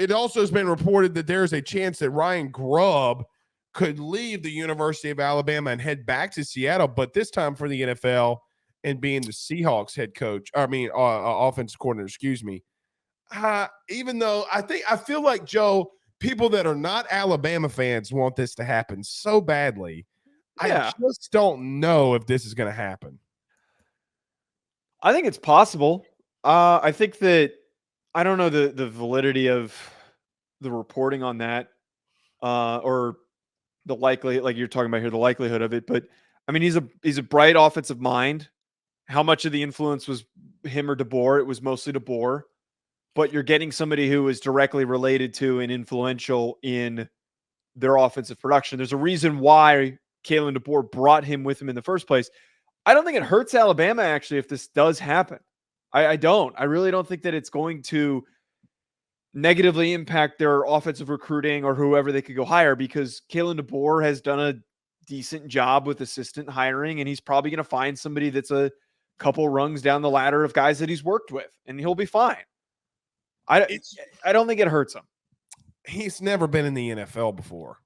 it also has been reported that there's a chance that Ryan Grubb could leave the University of Alabama and head back to Seattle, but this time for the NFL and being the Seahawks head coach. Offensive coordinator. Excuse me. Even though I feel like, Joe, people that are not Alabama fans want this to happen so badly. Yeah. I just don't know if this is going to happen. I think it's possible. I think that I don't know the validity of the reporting on that, or the likelihood, like you're talking about here, the likelihood of it. But I mean, he's a bright offensive mind. How much of the influence was him or DeBoer? It was mostly DeBoer. But you're getting somebody who is directly related to and influential in their offensive production. There's a reason why Kalen DeBoer brought him with him in the first place. I don't think it hurts Alabama, actually, if this does happen. I don't. I really don't think that it's going to negatively impact their offensive recruiting or whoever they could go hire, because Kalen DeBoer has done a decent job with assistant hiring, and he's probably going to find somebody that's a couple rungs down the ladder of guys that he's worked with, and he'll be fine. I don't think it hurts him. He's never been in the NFL before.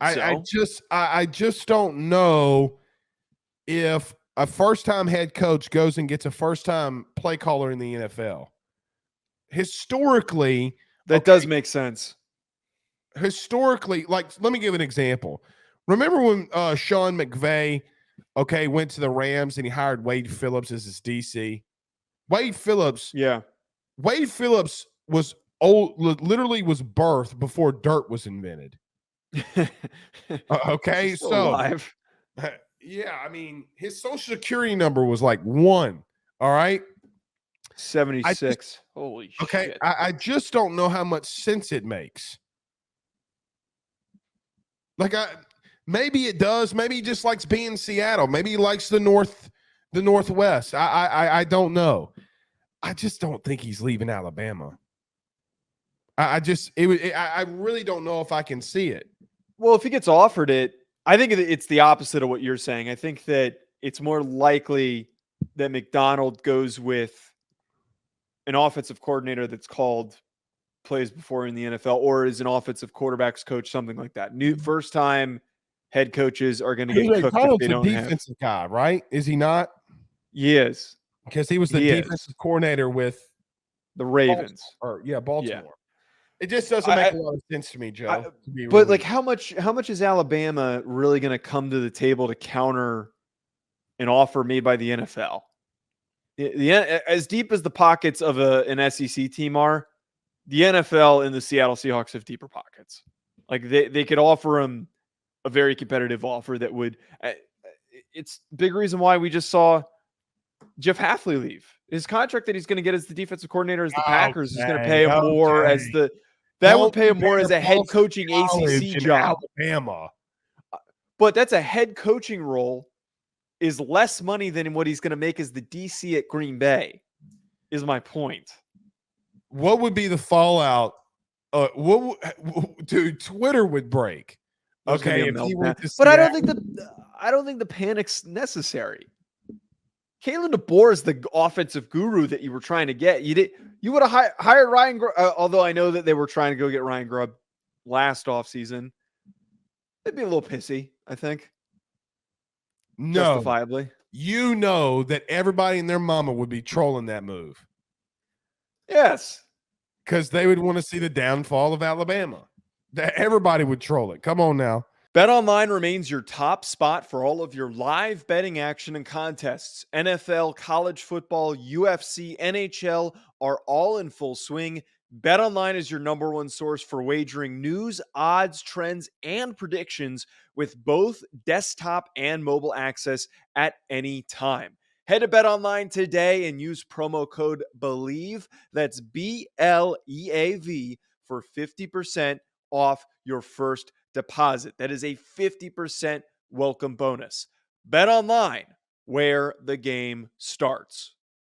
I just don't know if a first-time head coach goes and gets a first-time play caller in the NFL. Historically, that does make sense. Historically, like, let me give an example. Remember when Sean McVay, went to the Rams and he hired Wade Phillips as his DC? Wade Phillips was old, literally was birthed before dirt was invented. Okay, so alive. Yeah, I mean, his social security number was like 1. All right, 76. Holy shit. I just don't know how much sense it makes. Like, maybe it does. Maybe he just likes being in Seattle. Maybe he likes the Northwest. I don't know. I just don't think he's leaving Alabama. I really don't know if I can see it. Well, if he gets offered it, I think it's the opposite of what you're saying. I think that it's more likely that McDonald goes with an offensive coordinator that's plays before in the NFL, or is an offensive quarterbacks coach, something like that. New first-time head coaches are going to get cooked if they don't have. Defensive guy, right? Is he not? He is. Because he was the defensive coordinator with the Ravens. Baltimore. Yeah. It just doesn't make a lot of sense to me, Joe. But like, how much is Alabama really going to come to the table to counter an offer made by the NFL? As deep as the pockets of an SEC team are, the NFL and the Seattle Seahawks have deeper pockets. Like, they could offer him a very competitive offer that would. It's a big reason why we just saw Jeff Hafley leave. His contract that he's going to get as the defensive coordinator as the Packers is going to pay him more as the. That would pay him more as a head coaching ACC job. Alabama. But that's a head coaching role, is less money than what he's going to make as the DC at Green Bay, is my point. What would be the fallout? Dude, Twitter would break. Okay, but I don't think the panic's necessary. Kalen DeBoer is the offensive guru that you were trying to get. You would have hired Ryan Grubb, although I know that they were trying to go get Ryan Grubb last offseason. They'd be a little pissy, I think. No. Justifiably. You know that everybody and their mama would be trolling that move. Yes. Because they would want to see the downfall of Alabama. Everybody would troll it. Come on now. BetOnline remains your top spot for all of your live betting action and contests. NFL, college football, UFC, NHL are all in full swing. BetOnline is your number one source for wagering news, odds, trends, and predictions, with both desktop and mobile access at any time. Head to BetOnline today and use promo code BELIEVE, that's BLEAV, for 50% off your first deposit. That is a 50% welcome bonus. BetOnline, where the game starts.